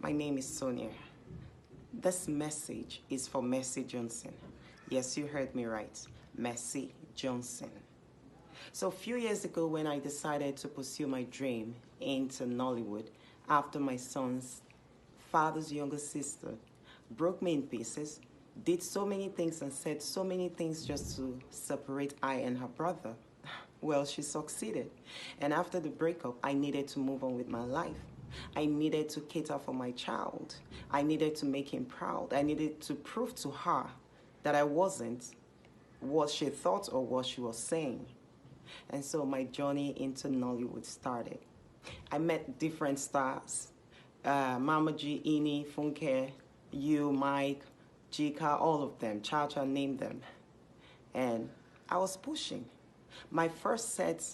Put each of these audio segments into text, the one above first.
My name is Sonia. This message is for Mercy Johnson. Yes, you heard me right. Mercy Johnson. So a few years ago when I decided to pursue my dream into Nollywood after my son's father's younger sister broke me in pieces, did so many things and said so many things just to separate I and her brother. Well, she succeeded. And after the breakup, I needed to move on with my life. I needed to cater for my child. I needed to make him proud. I needed to prove to her that I wasn't what she thought or what she was saying. And so my journey into Nollywood started. I met different stars. Mama G, Ini, Funke, you, Mike, Jika, all of them. Cha-Cha named them. And I was pushing. My first set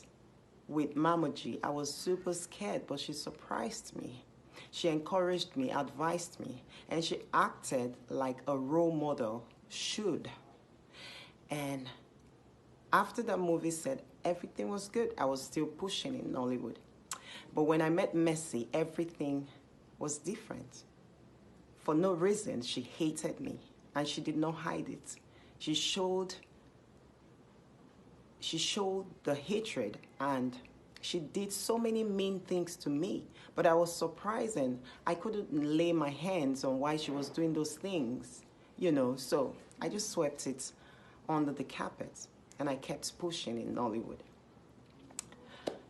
with Mama G, I was super scared, but she surprised me. She encouraged me, advised me, and she acted like a role model should. And after that movie set, everything was good. I was still pushing in Nollywood. But when I met Mercy, everything was different. For no reason, she hated me, and she did not hide it. She showed the hatred, and she did so many mean things to me. But I was surprised, and I couldn't lay my hands on why she was doing those things, so I just swept it under the carpet, and I kept pushing in Nollywood.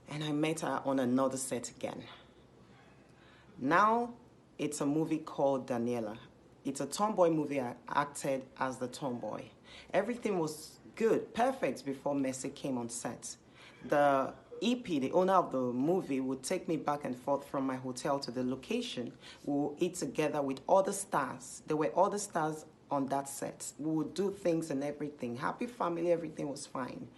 And I met her on another set again. Now, it's a movie called Daniela. It's a tomboy movie. I acted as the tomboy. Everything was good, perfect before Mercy came on set. The EP, the owner of the movie, would take me back and forth from my hotel to the location. We would eat together with other stars. There were other stars on that set. We would do things and everything. Happy family, everything was fine.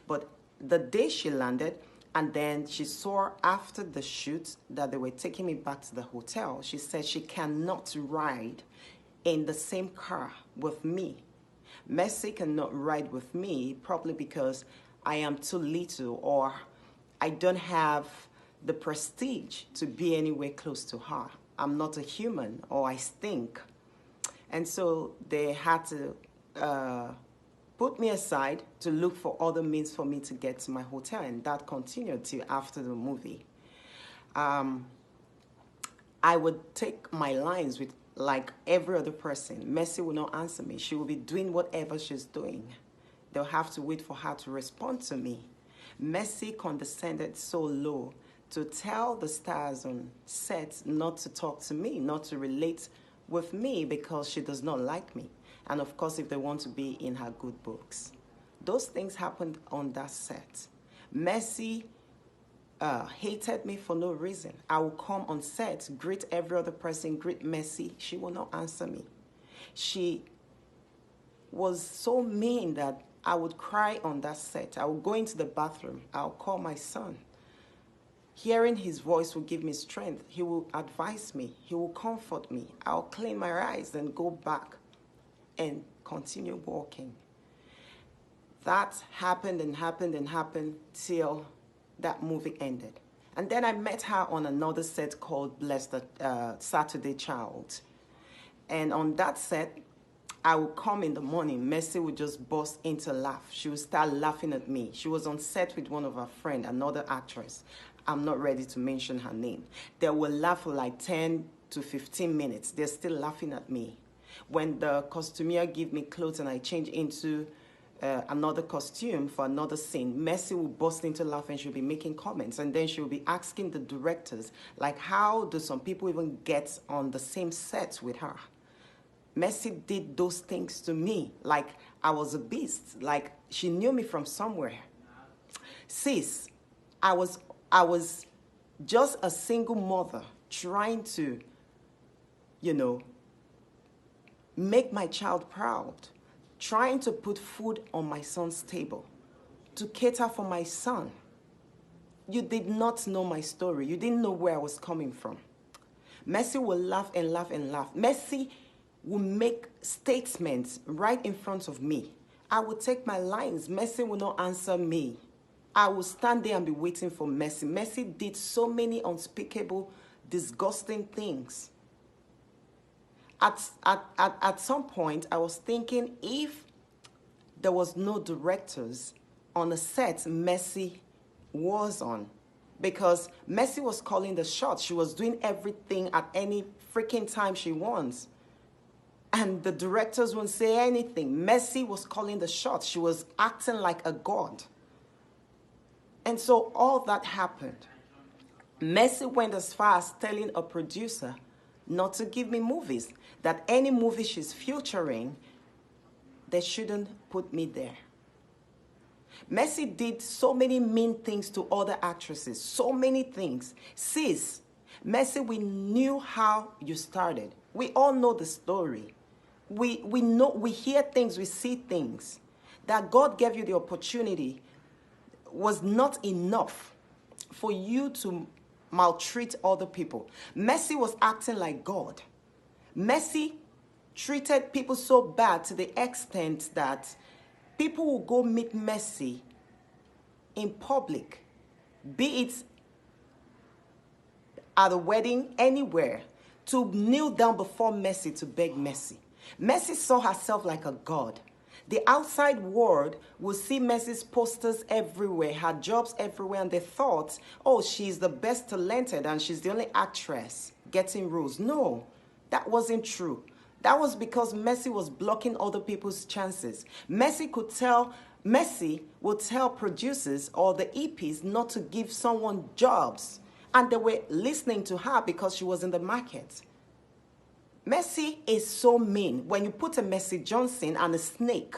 But the day she landed, and then she saw after the shoot that they were taking me back to the hotel, she said she cannot ride in the same car with me. Mercy cannot ride with me, probably because I am too little or I don't have the prestige to be anywhere close to her. I'm not a human or I stink. And so they had to put me aside to look for other means for me to get to my hotel, and that continued till after the movie. I would take my lines with like every other person. Mercy will not answer me. She will be doing whatever she's doing. They'll have to wait for her to respond to me. Mercy condescended so low to tell the stars on set not to talk to me, not to relate with me because she does not like me. And of course, if they want to be in her good books. Those things happened on that set. Mercy hated me for no reason. I will come on set, greet every other person, greet Mercy. She will not answer me. She was so mean that I would cry on that set. I would go into the bathroom. I'll call my son. Hearing his voice will give me strength. He will advise me. He will comfort me. I'll clean my eyes and go back and continue walking. That happened and happened and happened till that movie ended. And then I met her on another set called Bless the Saturday Child. And on that set, I would come in the morning. Mercy would just burst into laugh. She would start laughing at me. She was on set with one of her friends, another actress. I'm not ready to mention her name. They will laugh for like 10 to 15 minutes. They're still laughing at me. When the costumier give me clothes and I change into another costume for another scene, Mercy will burst into laugh and she'll be making comments. And then she'll be asking the directors, like, how do some people even get on the same set with her? Mercy did those things to me like I was a beast, like she knew me from somewhere. Sis, I was just a single mother trying to, make my child proud, trying to put food on my son's table, to cater for my son. You did not know my story. You didn't know where I was coming from. Mercy will laugh and laugh and laugh. Mercy will make statements right in front of me. I will take my lines. Mercy will not answer me. I will stand there and be waiting for Mercy. Mercy did so many unspeakable, disgusting things At some point, I was thinking if there was no directors on the set Mercy was on, because Mercy was calling the shots. She was doing everything at any freaking time she wants. And the directors wouldn't say anything. Mercy was calling the shots. She was acting like a god. And so all that happened. Mercy went as far as telling a producer not to give me movies, that any movie she's featuring, they shouldn't put me there. Mercy did so many mean things to other actresses, so many things. Sis, Mercy, we knew how you started. We all know the story. We know, we hear things, we see things. That God gave you the opportunity was not enough for you to maltreat other people. Mercy was acting like God. Mercy treated people so bad to the extent that people will go meet Mercy in public, be it at a wedding, anywhere, to kneel down before Mercy to beg Mercy. Mercy saw herself like a god. The outside world will see Mercy's posters everywhere, her jobs everywhere, and they thought, oh, she's the best talented and she's the only actress getting roles. No, that wasn't true. That was because Mercy was blocking other people's chances. Mercy will tell producers or the EPs not to give someone jobs, and they were listening to her because she was in the market. Mercy is so mean. When you put a Mercy Johnson and a snake,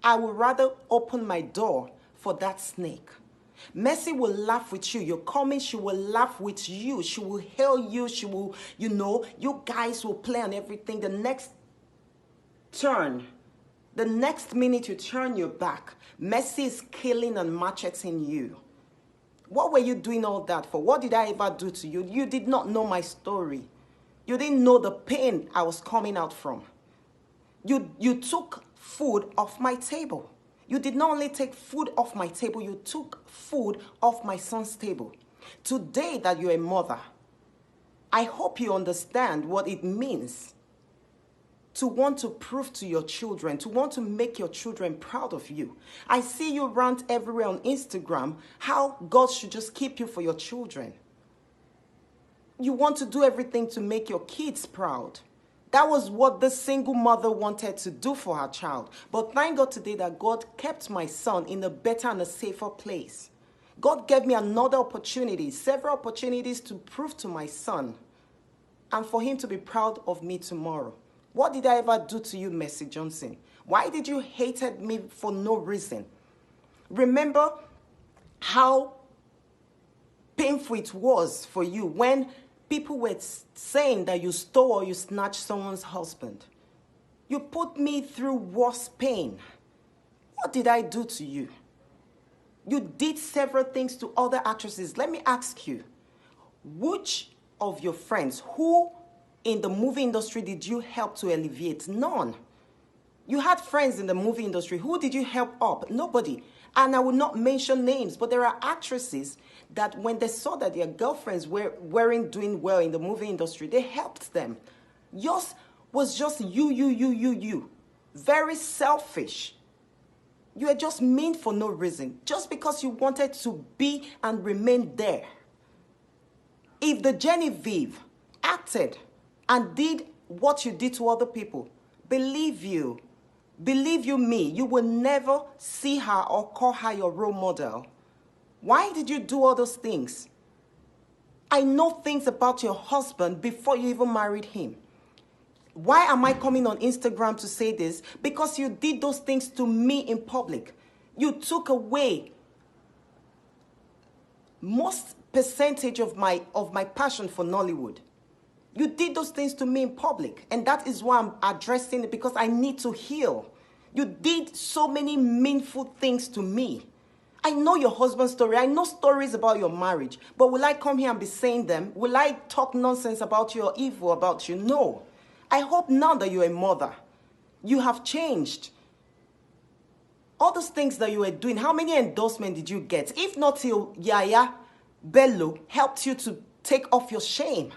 I would rather open my door for that snake. Mercy will laugh with you. You're coming, she will laugh with you. She will hail you. She will, you guys will play on everything. The next turn, the next minute you turn your back, Mercy is killing and macheting you. What were you doing all that for? What did I ever do to you? You did not know my story. You didn't know the pain I was coming out from. You took food off my table. You did not only take food off my table, you took food off my son's table. Today that you're a mother, I hope you understand what it means to want to prove to your children, to want to make your children proud of you. I see you rant everywhere on Instagram how God should just keep you for your children. You want to do everything to make your kids proud. That was what the single mother wanted to do for her child. But thank God today that God kept my son in a better and a safer place. God gave me another opportunity, several opportunities to prove to my son and for him to be proud of me tomorrow. What did I ever do to you, Mercy Johnson? Why did you hate me for no reason? Remember how painful it was for you when people were saying that you stole or you snatched someone's husband. You put me through worse pain. What did I do to you? You did several things to other actresses. Let me ask you, which of your friends, who in the movie industry did you help to alleviate? None. You had friends in the movie industry. Who did you help up? Nobody. And I will not mention names, but there are actresses that when they saw that their girlfriends weren't doing well in the movie industry, they helped them. Yours was just you. Very selfish. You were just mean for no reason, just because you wanted to be and remain there. If the Genevieve acted and did what you did to other people, believe you me, you will never see her or call her your role model. Why did you do all those things? I know things about your husband before you even married him. Why am I coming on Instagram to say this? Because you did those things to me in public. You took away most percentage of my passion for Nollywood. You did those things to me in public, and that is why I'm addressing it, because I need to heal. You did so many meaningful things to me. I know your husband's story. I know stories about your marriage, but will I come here and be saying them? Will I talk nonsense about you or evil about you? No. I hope now that you're a mother, you have changed. All those things that you were doing, how many endorsements did you get? If not till Yaya Bello helped you to take off your shame.